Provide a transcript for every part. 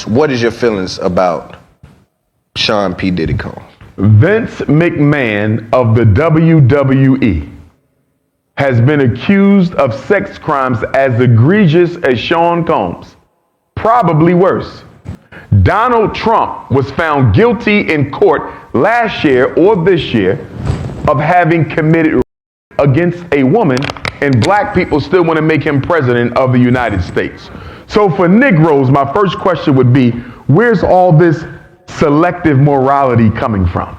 What is your feelings about Sean P. Diddy Combs? Vince McMahon of the WWE has been accused of sex crimes as egregious as Sean Combs, probably worse. Donald Trump was found guilty in court last year or this year of having committed rape against a woman, and black people still want to make him president of the United States. So for Negroes, my first question would be, where's all this selective morality coming from?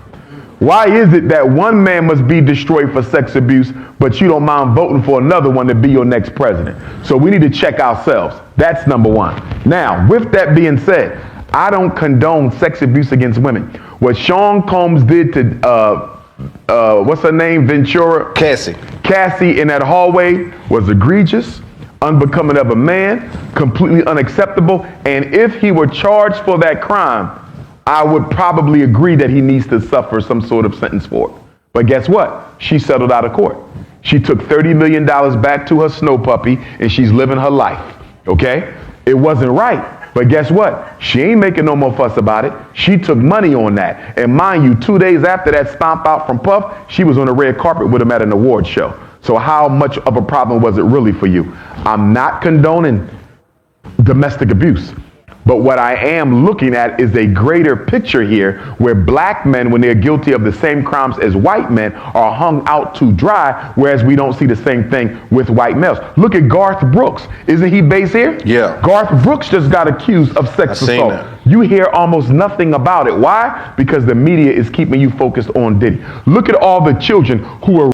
Why is it that one man must be destroyed for sex abuse, but you don't mind voting for another one to be your next president? So we need to check ourselves. That's number one. Now, with that being said, I don't condone sex abuse against women. What Sean Combs did to, what's her name, Ventura? Cassie in that hallway was egregious, unbecoming of a man, completely unacceptable. And if he were charged for that crime, I would probably agree that he needs to suffer some sort of sentence for it. But guess what? She settled out of court. She took $30 million back to her snow puppy, and she's living her life, okay? It wasn't right. But guess what? She ain't making no more fuss about it. She took money on that. And mind you, 2 days after that stomp out from Puff, she was on the red carpet with him at an award show. So how much of a problem was it really for you? I'm not condoning domestic abuse. But what I am looking at is a greater picture here where black men, when they're guilty of the same crimes as white men, are hung out to dry, whereas we don't see the same thing with white males. Look at Garth Brooks. Isn't he based here? Yeah. Garth Brooks just got accused of sex assault. You hear almost nothing about it. Why? Because the media is keeping you focused on Diddy. Look at all the children who are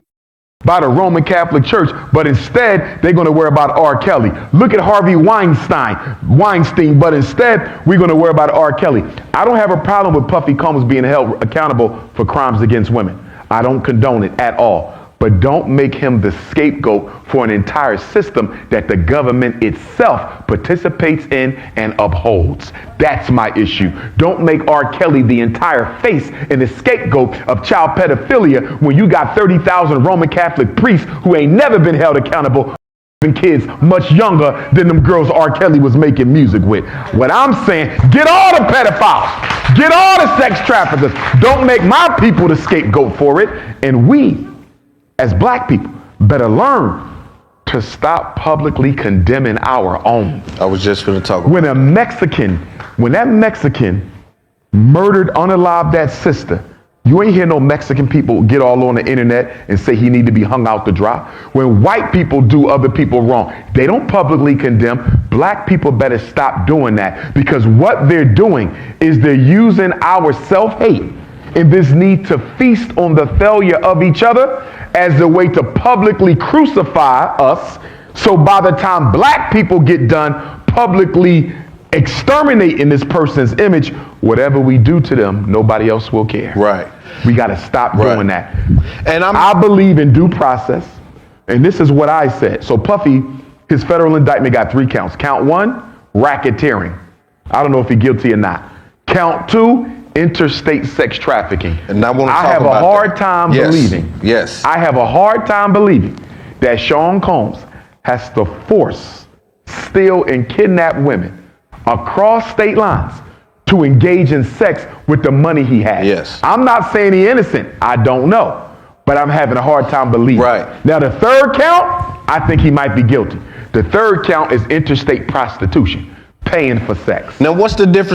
by the Roman Catholic Church, but instead they're going to worry about R. Kelly. Look at Harvey Weinstein, but instead we're going to worry about R. Kelly. I don't have a problem with Puffy Combs being held accountable for crimes against women. I don't condone it at all. But don't make him the scapegoat for an entire system that the government itself participates in and upholds. That's my issue. Don't make R. Kelly the entire face and the scapegoat of child pedophilia when you got 30,000 Roman Catholic priests who ain't never been held accountable for kids much younger than them girls R. Kelly was making music with. What I'm saying, get all the pedophiles, get all the sex traffickers. Don't make my people the scapegoat for it. And we, as black people, better learn to stop publicly condemning our own. I was just going to talk about when that Mexican murdered, unalived that sister, you ain't hear no Mexican people get all on the internet and say he need to be hung out to dry. When white people do other people wrong, they don't publicly condemn. Black people better stop doing that, because what they're doing is they're using our self-hate and this need to feast on the failure of each other as a way to publicly crucify us. So by the time black people get done publicly exterminating this person's image, whatever we do to them, nobody else will care. Right. We got to stop doing that. And I believe in due process. And this is what I said. So Puffy, his federal indictment got 3 counts. Count 1, racketeering. I don't know if he's guilty or not. Count 2, interstate sex trafficking. And I want to I have a hard time believing. Yes. I have a hard time believing that Sean Combs has to force, steal, and kidnap women across state lines to engage in sex with the money he has. Yes. I'm not saying he's innocent. I don't know. But I'm having a hard time believing. Right. Now, the third count, I think he might be guilty. The third count is interstate prostitution, paying for sex. Now, what's the difference?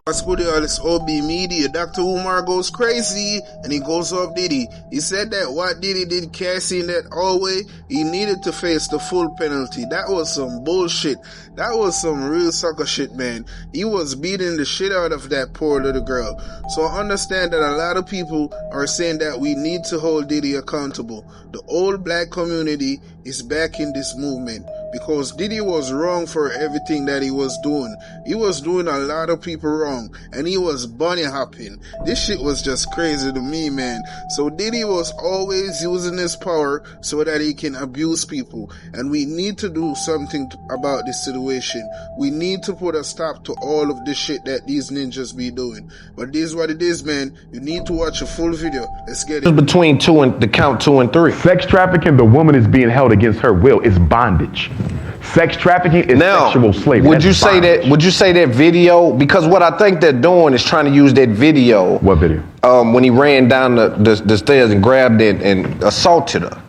What's good, y'all? It's OB Media. Dr. Umar goes crazy and he goes off Diddy. He said that what Diddy did Cassie in that hallway, he needed to face the full penalty. That was some bullshit. That was some real sucker shit, man. He was beating the shit out of that poor little girl. So I understand that a lot of people are saying that we need to hold Diddy accountable. The old black community is backing this movement because Diddy was wrong for everything that he was doing. He was doing a lot of people wrong, and he was bunny hopping. This shit was just crazy to me, man. So Diddy was always using his power so that he can abuse people, and we need to do something about this situation. We need to put a stop to all of this shit that these ninjas be doing. But this is what it is, man. You need to watch a full video. Let's get it. Between the count 2 and 3. Sex trafficking, the woman is being held against her will, is bondage. Sex trafficking is Now, sexual slavery. would That's you say bondage. that? Would you say that video? Because what I think they're doing is trying to use that video. What video? When he ran down the stairs and grabbed it and assaulted her.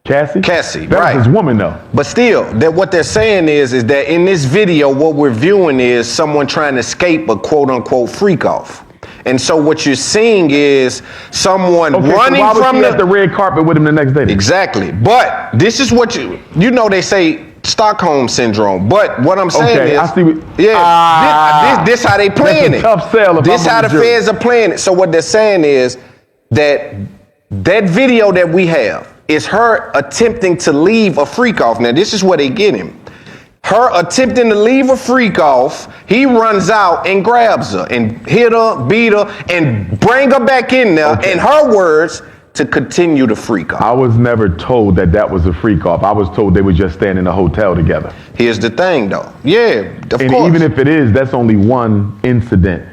Cassie? Cassie, that right. was his woman, though. But still, that what they're saying is that in this video, what we're viewing is someone trying to escape a quote unquote freak off. And so what you're seeing is someone Okay, running so why was from she at the red carpet with him the next day? then? Exactly. But this is what you know they say Stockholm syndrome. But what I'm saying Okay, is, I see what- this how they playing that's a it. tough sell if This I'm how on the the jury. feds are playing it. So what they're saying is that video that we have is her attempting to leave a freak off. Now this is where they get him. Her attempting to leave a freak off, he runs out and grabs her and hit her, beat her, and bring her back in there, Okay. in her words, to continue to freak off. I was never told that was a freak off. I was told they were just staying in a hotel together. Here's the thing though. Yeah, of And course. even if it is, that's only one incident.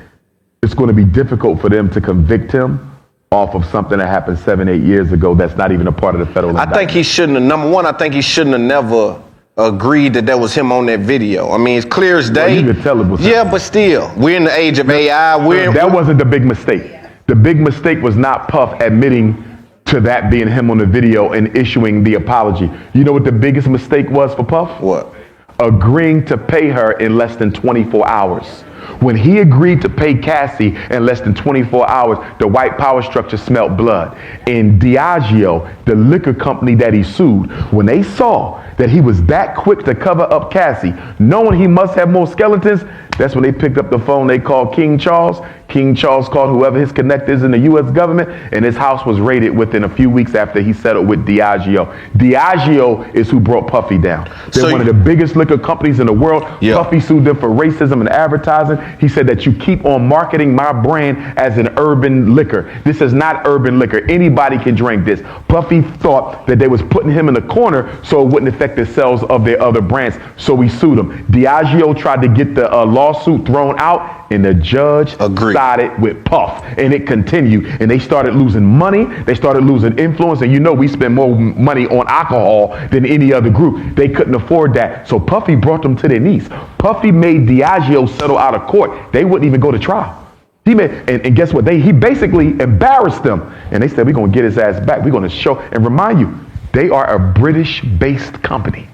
It's going to be difficult for them to convict him off of something that happened 7-8 years ago that's not even a part of the federal I think he shouldn't have, number one, I think he shouldn't have never agreed that was him on that video. I mean, it's clear as day. you could tell it was him. Yeah, but still, we're in the age of AI. That wasn't the big mistake. The big mistake was not Puff admitting to that being him on the video and issuing the apology. You know what the biggest mistake was for Puff? What? Agreeing to pay her in less than 24 hours. When he agreed to pay Cassie in less than 24 hours, the white power structure smelled blood. And Diageo, the liquor company that he sued, when they saw that he was that quick to cover up Cassie, knowing he must have more skeletons, that's when they picked up the phone. They called King Charles. King Charles called whoever his connect is in the U.S. government, and his house was raided within a few weeks after he settled with Diageo. Diageo is who brought Puffy down. They're one of the biggest liquor companies in the world. Yeah. Puffy sued them for racism and advertising. He said that you keep on marketing my brand as an urban liquor. This is not urban liquor. Anybody can drink this. Puffy thought that they was putting him in the corner so it wouldn't affect the sales of their other brands. So we sued him. Diageo tried to get the lawsuit thrown out, and the judge sided with Puff, and it continued. And they started losing money. They started losing influence. And you know we spend more money on alcohol than any other group. They couldn't afford that. So Puffy brought them to their knees. Puffy made Diageo settle out of court. They wouldn't even go to trial. He made, and guess what? He basically embarrassed them. And they said, we're going to get his ass back. We're going to show and remind you, they are a British-based company.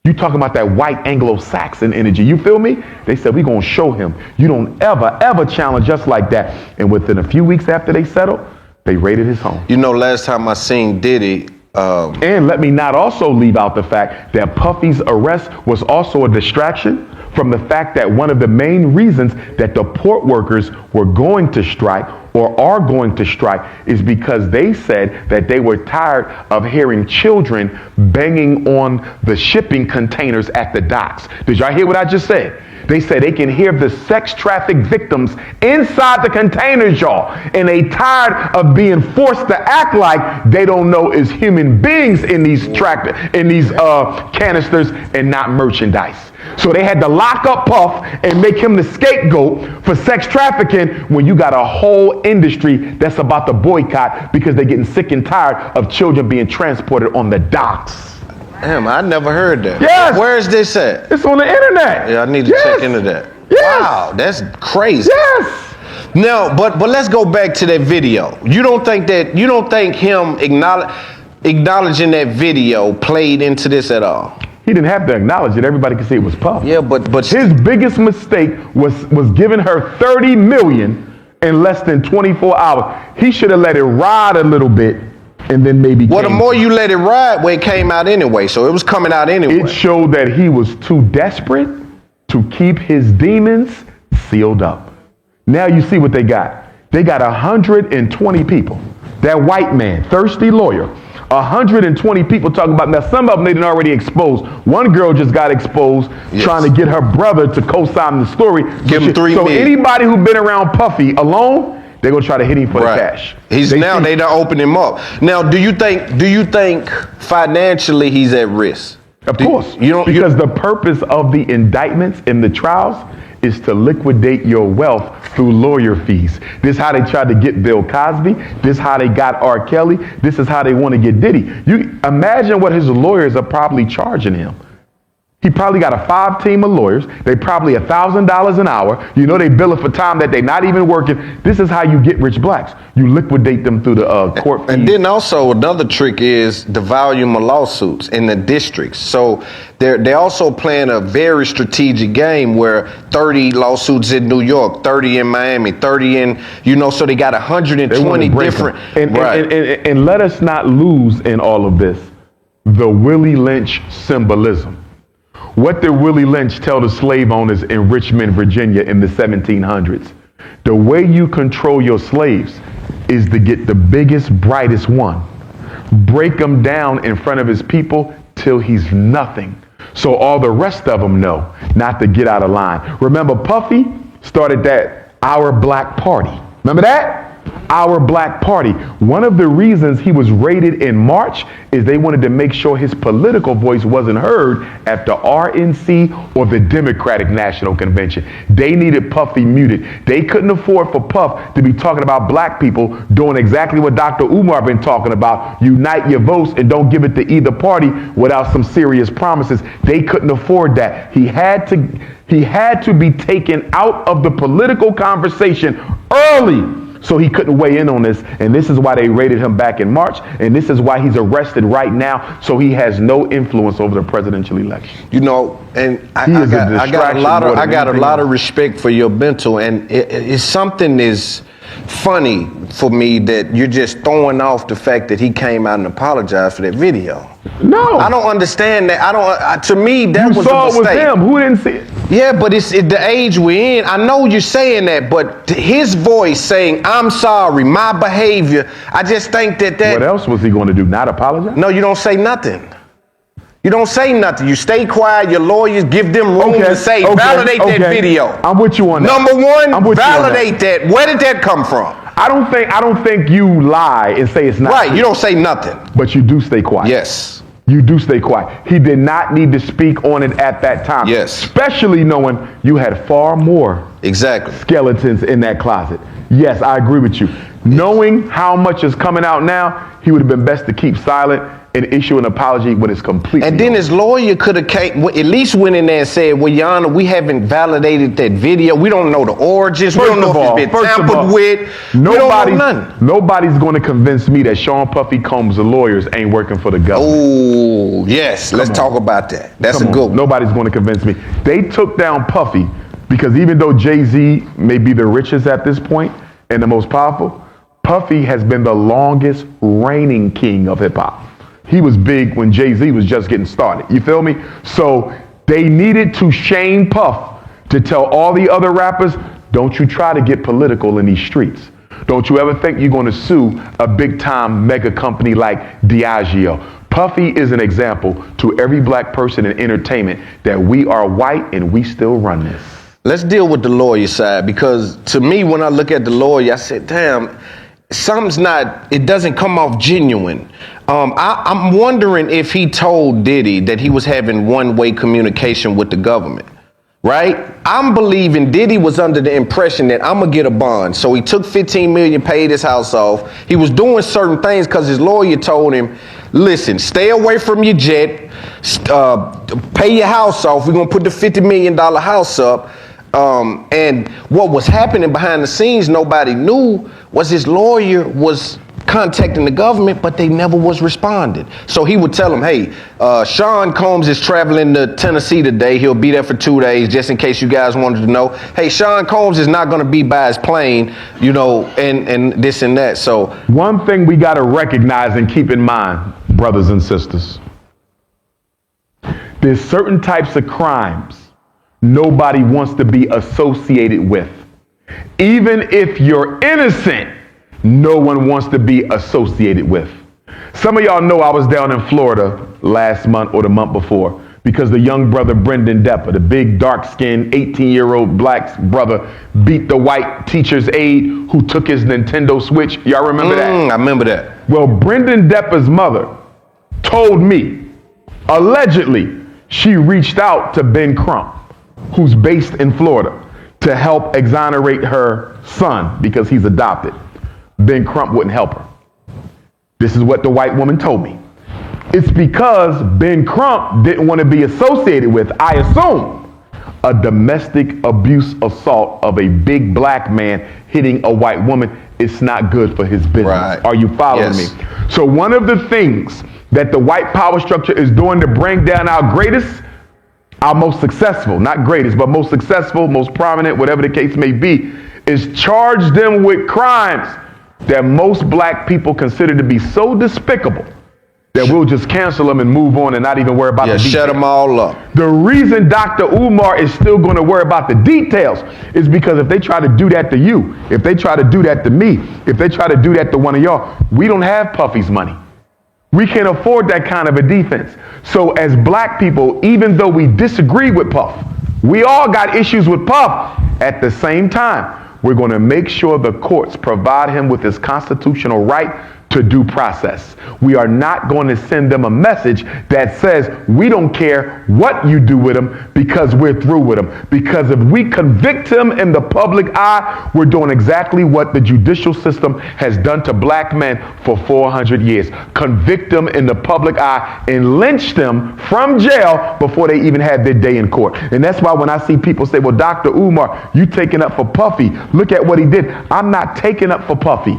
You talking about that white Anglo-Saxon energy. You feel me? They said, we're going to show him. You don't ever challenge us like that. And within a few weeks after they settled, they raided his home. You know, last time I seen Diddy. And let me not also leave out the fact that Puffy's arrest was also a distraction from the fact that one of the main reasons that the port workers were going to strike or are going to strike is because they said that they were tired of hearing children banging on the shipping containers at the docks. Did y'all hear what I just said? They said they can hear the sex traffic victims inside the containers, y'all. And they tired of being forced to act like they don't know is human beings in these canisters and not merchandise. So they had to lock up Puff and make him the scapegoat for sex trafficking when you got a whole industry that's about to boycott because they're getting sick and tired of children being transported on the docks. Damn, I never heard that. Yes. Where is this at? It's on the internet. Yeah, I need to check into that. Yes. Wow, that's crazy. Yes. No, but let's go back to that video. You don't think him acknowledging that video played into this at all? He didn't have to acknowledge it. Everybody could see it was Puff. Yeah, but his biggest mistake was giving her $30 million in less than 24 hours. He should have let it ride a little bit and then maybe. Well, the more you let it ride, well, it came out anyway. So it was coming out anyway. It showed that he was too desperate to keep his demons sealed up. Now you see what they got. They got 120 people. That white man, thirsty lawyer. 120 people talking about, now some of them they didn't already expose. One girl just got exposed trying to get her brother to co-sign the story. Give him $3 million. Anybody who been around Puffy alone, they're gonna try to hit him for the cash. They done opened him up. Now, do you think financially he's at risk? Of course. Because the purpose of the indictments in the trials is to liquidate your wealth through lawyer fees. This is how they tried to get Bill Cosby. This is how they got R. Kelly. This is how they want to get Diddy. You imagine what his lawyers are probably charging him. He probably got a 5 team of lawyers. They probably $1,000 an hour. You know, they bill it for time that they're not even working. This is how you get rich blacks. You liquidate them through the court fees. And then also another trick is the volume of lawsuits in the districts. So they're also playing a very strategic game where 30 lawsuits in New York, 30 in Miami, 30 in, so they got 120 different. And let us not lose in all of this the Willie Lynch symbolism. What did Willie Lynch tell the slave owners in Richmond, Virginia in the 1700s? The way you control your slaves is to get the biggest, brightest one, break him down in front of his people till he's nothing. So all the rest of them know not to get out of line. Remember, Puffy started that Our Black Party. Remember that? Our Black Party. One of the reasons he was raided in March is they wanted to make sure his political voice wasn't heard at the RNC or the Democratic National Convention. They needed Puffy muted. They couldn't afford for Puff to be talking about black people doing exactly what Dr. Umar been talking about. Unite your votes and don't give it to either party without some serious promises. They couldn't afford that. He had to be taken out of the political conversation early. So he couldn't weigh in on this, and this is why they raided him back in March, and this is why he's arrested right now, so he has no influence over the presidential election. And I got a lot of respect for your mental, and it's something is funny for me that you're just throwing off the fact that he came out and apologized for that video. No, I don't understand that. To me, that was a mistake. You saw it was him. Who didn't see it? Yeah, but it's the age we're in. I know you're saying that, but his voice saying, "I'm sorry, my behavior," I just think that. What else was he going to do? Not apologize? No, you don't say nothing. You don't say nothing. You stay quiet. Your lawyers give them room to say, validate that video. I'm with you on that. Number one, validate that. Where did that come from? I don't think you lie and say it's not. Right, you don't say nothing. But you do stay quiet. Yes. You do stay quiet. He did not need to speak on it at that time. Yes. Especially knowing you had far more skeletons in that closet. Yes, I agree with you. Knowing how much is coming out now, he would have been best to keep silent and issue an apology when it's completely And then his lawyer could have at least went in there and said, well, Your Honor, we haven't validated that video. We don't know the origins. We don't know if it's been tampered with. Nobody's going to convince me that Sean Puffy Combs' lawyers ain't working for the government. Oh, yes. Let's talk about that. That's a good one. Nobody's going to convince me. They took down Puffy because even though Jay-Z may be the richest at this point and the most powerful, Puffy has been the longest reigning king of hip-hop. He was big when Jay-Z was just getting started. You feel me? So they needed to shame Puff to tell all the other rappers, don't you try to get political in these streets. Don't you ever think you're going to sue a big-time mega company like Diageo. Puffy is an example to every black person in entertainment that we are white and we still run this. Let's deal with the lawyer side, because to me, when I look at the lawyer, I said, damn, it doesn't come off genuine. I'm wondering if he told Diddy that he was having one-way communication with the government, right? I'm believing Diddy was under the impression that I'm gonna get a bond. So he took $15 million, paid his house off. He was doing certain things because his lawyer told him, listen, stay away from your jet, pay your house off. We're gonna put the $50 million house up. And what was happening behind the scenes, nobody knew, was his lawyer was contacting the government, but they never was responding. So he would tell them, hey, Sean Combs is traveling to Tennessee today. He'll be there for 2 days, just in case you guys wanted to know. Hey, Sean Combs is not going to be by his plane, and this and that. So one thing we got to recognize and keep in mind, brothers and sisters, there's certain types of crimes nobody wants to be associated with. Even if you're innocent, no one wants to be associated with. Some of y'all know I was down in Florida last month or the month before because the young brother Brendan Depper, the big dark-skinned 18-year-old black brother, beat the white teacher's aide who took his Nintendo Switch. Y'all remember that? I remember that. Well, Brendan Depper's mother told me, allegedly, she reached out to Ben Crump, who's based in Florida, to help exonerate her son because he's adopted. Ben Crump wouldn't help her. This is what the white woman told me. It's because Ben Crump didn't want to be associated with, I assume, a domestic abuse assault of a big black man hitting a white woman. It's not good for his business. Right. Are you following Yes. me? So one of the things that the white power structure is doing to bring down our greatest, our most successful, not greatest, but most successful, most prominent, whatever the case may be, is charge them with crimes that most black people consider to be so despicable that we'll just cancel them and move on and not even worry about the details. Shut them all up. The reason Dr. Umar is still going to worry about the details is because if they try to do that to you, if they try to do that to me, if they try to do that to one of y'all, we don't have Puffy's money. We can't afford that kind of a defense. So as black people, even though we disagree with Puff, we all got issues with Puff. At the same time, we're going to make sure the courts provide him with his constitutional right to due process. We are not going to send them a message that says we don't care what you do with him because we're through with him. Because if we convict him in the public eye, we're doing exactly what the judicial system has done to black men for 400 years. Convict them in the public eye and lynch them from jail before they even had their day in court. And that's why when I see people say, well, Dr. Umar, you taking up for Puffy. Look at what he did. I'm not taking up for Puffy.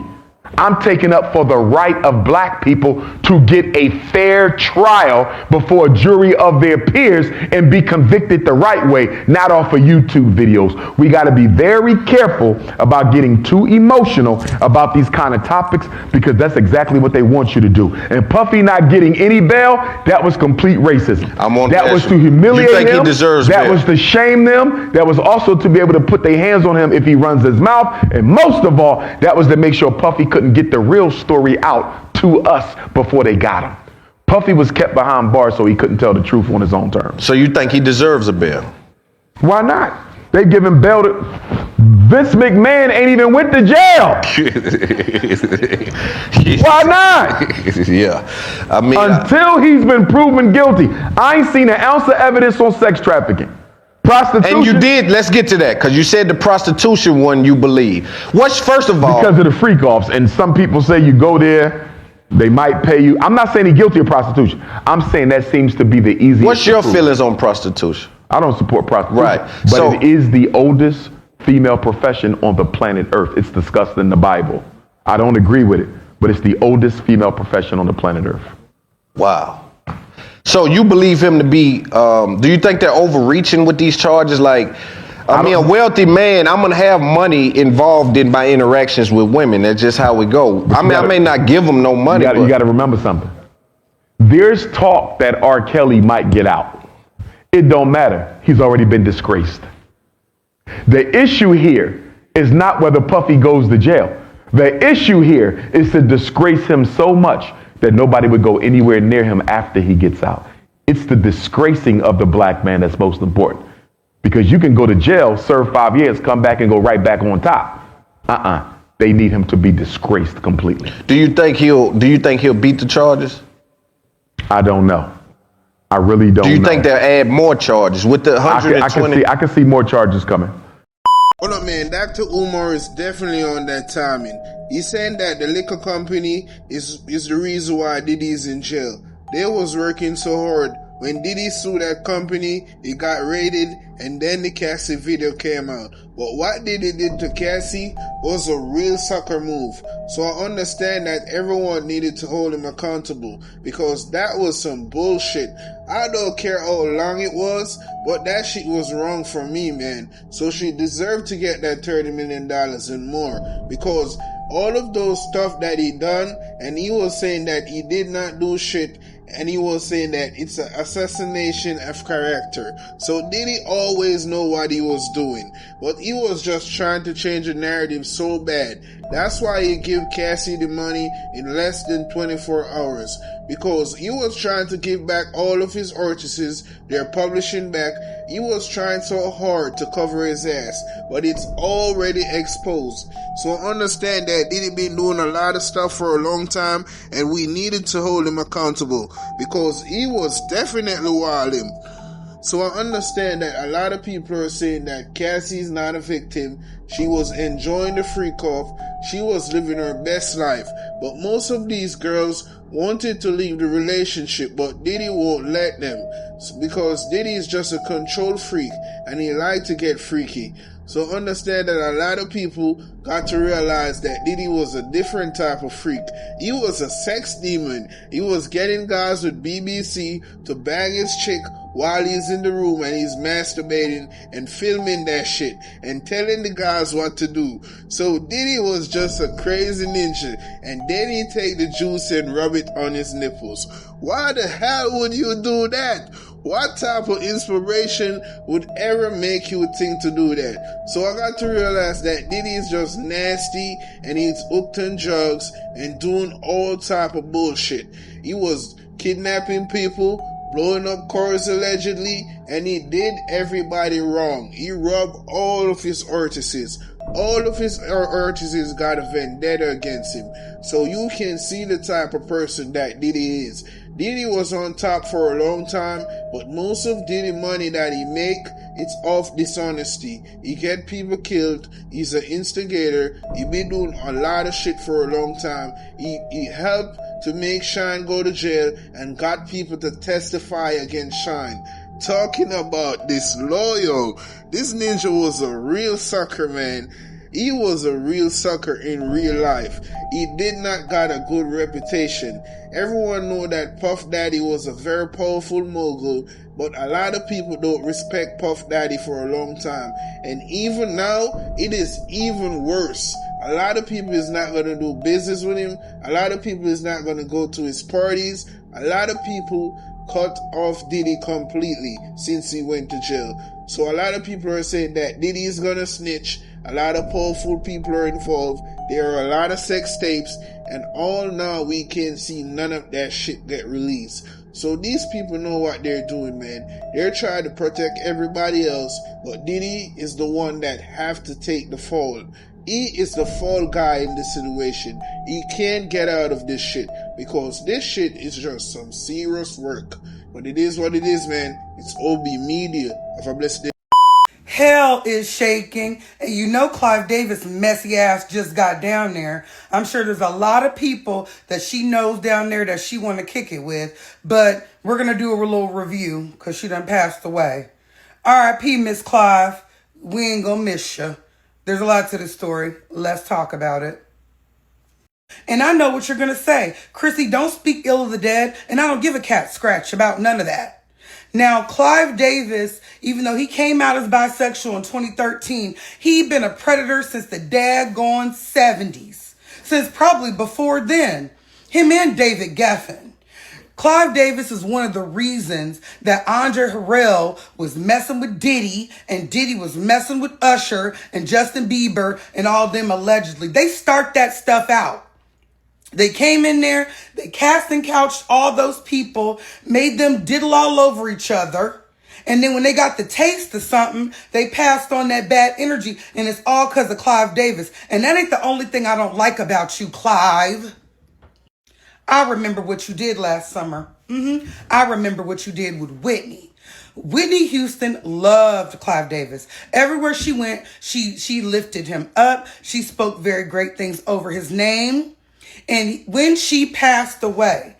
I'm taking up for the right of black people to get a fair trial before a jury of their peers and be convicted the right way, not off of YouTube videos. We got to be very careful about getting too emotional about these kind of topics because that's exactly what they want you to do. And Puffy not getting any bail, that was complete racism. That was to humiliate him. You think he deserves that bail? was to shame them. That was also to be able to put their hands on him if he runs his mouth. And most of all, that was to make sure Puffy couldn't get the real story out to us before they got him. Puffy was kept behind bars so he couldn't tell the truth on his own terms. So you think he deserves a bail? Why not? They give him bail to... Vince McMahon ain't even went to jail. Why not? Yeah. I mean, until he's been proven guilty. I ain't seen an ounce of evidence on sex trafficking. Prostitution. And you did, let's get to that, because you said the prostitution one you believe. What's, first of all... Because of the freak offs, and some people say you go there, they might pay you. I'm not saying he's guilty of prostitution. I'm saying that seems to be the easiest. What's your feelings on prostitution? I don't support prostitution. Right. But So, it is the oldest female profession on the planet Earth. It's discussed in the Bible. I don't agree with it, but it's the oldest female profession on the planet Earth. wow. So you believe him to be, do you think they're overreaching with these charges? Like, I mean, a wealthy man, I'm going to have money involved in my interactions with women. That's just how we go. I mean, I may not give them no money. You got to remember something. There's talk that R. Kelly might get out. It don't matter. He's already been disgraced. The issue here is not whether Puffy goes to jail. The issue here is to disgrace him so much that nobody would go anywhere near him after he gets out. It's the disgracing of the black man that's most important. Because you can go to jail, serve 5 years, come back and go right back on top. They need him to be disgraced completely. Do you think he'll beat the charges? I don't know. I really don't know. Do you think they'll add more charges with the 120? I can see more charges coming. Hold up, man. Dr. Umar is definitely on that timing. He's saying that the liquor company is the reason why Diddy is in jail. They was working so hard. When Diddy sued that company, it got raided, and then the Cassie video came out. But what Diddy did to Cassie was a real sucker move. So I understand that everyone needed to hold him accountable, because that was some bullshit. I don't care how long it was, but that shit was wrong for me, man. So she deserved to get that $30 million and more, because all of those stuff that he done, and he was saying that he did not do shit, and he was saying that it's an assassination of character. So Diddy always know what he was doing, but he was just trying to change the narrative so bad. That's why he gave Cassie the money in less than 24 hours, because he was trying to give back all of his artists, their publishing back. He was trying so hard to cover his ass, but it's already exposed. So understand that Diddy been doing a lot of stuff for a long time, and we needed to hold him accountable, because he was definitely wilding. So I understand that a lot of people are saying that Cassie's not a victim. She was enjoying the freak off. She was living her best life. But most of these girls wanted to leave the relationship, but Diddy won't let them. Because Diddy is just a control freak and he liked to get freaky. So understand that a lot of people got to realize that Diddy was a different type of freak. He was a sex demon. He was getting guys with BBC to bang his chick while he's in the room and he's masturbating and filming that shit and telling the guys what to do. So Diddy was just a crazy ninja, and then he take the juice and rub it on his nipples. Why the hell would you do that? What type of inspiration would ever make you think to do that? So I got to realize that Diddy is just nasty and he's hooked on drugs and doing all type of bullshit. He was kidnapping people, blowing up cars allegedly, and he did everybody wrong. He robbed all of his artists. All of his artists got a vendetta against him. So you can see the type of person that Diddy is. Diddy was on top for a long time, but most of Diddy money that he make, it's off dishonesty. He get people killed. He's an instigator. He been doing a lot of shit for a long time. He helped to make Shine go to jail and got people to testify against Shine. Talking about disloyal. This ninja was a real sucker, man. He was a real sucker in real life. He did not got a good reputation. Everyone know that Puff Daddy was a very powerful mogul, but a lot of people don't respect Puff Daddy for a long time. And even now, it is even worse. A lot of people is not going to do business with him. A lot of people is not going to go to his parties. A lot of people cut off Diddy completely since he went to jail. So a lot of people are saying that Diddy is going to snitch. A lot of powerful people are involved. There are a lot of sex tapes, and all now we can't see none of that shit get released. So these people know what they're doing, man. They're trying to protect everybody else, but Diddy is the one that have to take the fall. He is the fall guy in this situation. He can't get out of this shit because this shit is just some serious work. But it is what it is, man. It's OB Media. Have a blessed day. Hell is shaking, and you know Clive Davis' messy ass just got down there. I'm sure there's a lot of people that she knows down there that she want to kick it with, but we're going to do a little review because she done passed away. R.I.P. Miss Clive. We ain't going to miss you. There's a lot to the story. Let's talk about it. And I know what you're going to say. Chrissy, don't speak ill of the dead, and I don't give a cat scratch about none of that. Now, Clive Davis, even though he came out as bisexual in 2013, he been a predator since the daggone 70s. Since probably before then. Him and David Geffen. Clive Davis is one of the reasons that Andre Harrell was messing with Diddy and Diddy was messing with Usher and Justin Bieber and all them allegedly. They start that stuff out. They came in there, they cast and couched all those people, made them diddle all over each other. And then when they got the taste of something, they passed on that bad energy. And it's all because of Clive Davis. And that ain't the only thing I don't like about you, Clive. I remember what you did last summer. I remember what you did with Whitney. Whitney Houston loved Clive Davis. Everywhere she went, she lifted him up. She spoke very great things over his name. And when she passed away,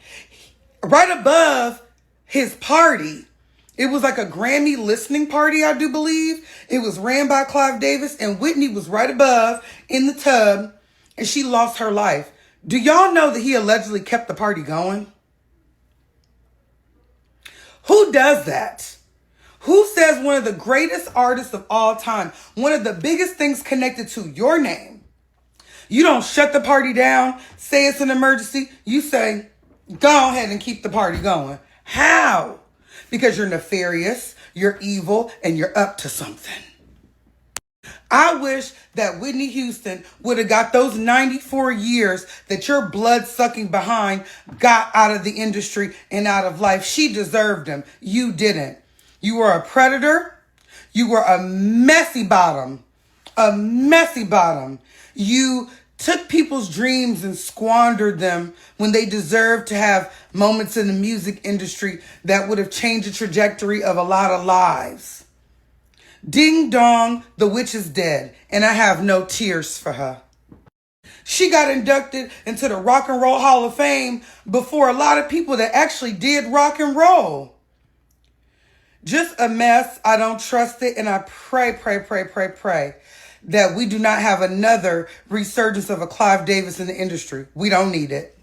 right above his party, it was like a Grammy listening party, I do believe. It was ran by Clive Davis, and Whitney was right above in the tub, and she lost her life. Do y'all know that he allegedly kept the party going? Who does that? Who says one of the greatest artists of all time, one of the biggest things connected to your name, you don't shut the party down, say it's an emergency. You say, go ahead and keep the party going. How? Because you're nefarious, you're evil, and you're up to something. I wish that Whitney Houston would have got those 94 years that your blood-sucking behind got out of the industry and out of life. She deserved them. You didn't. You were a predator. You were a messy bottom. A messy bottom. You took people's dreams and squandered them when they deserved to have moments in the music industry that would have changed the trajectory of a lot of lives. Ding dong, the witch is dead, and I have no tears for her. She got inducted into the Rock and Roll Hall of Fame before a lot of people that actually did rock and roll. Just a mess. I don't trust it, and I pray that we do not have another resurgence of a Clive Davis in the industry. We don't need it.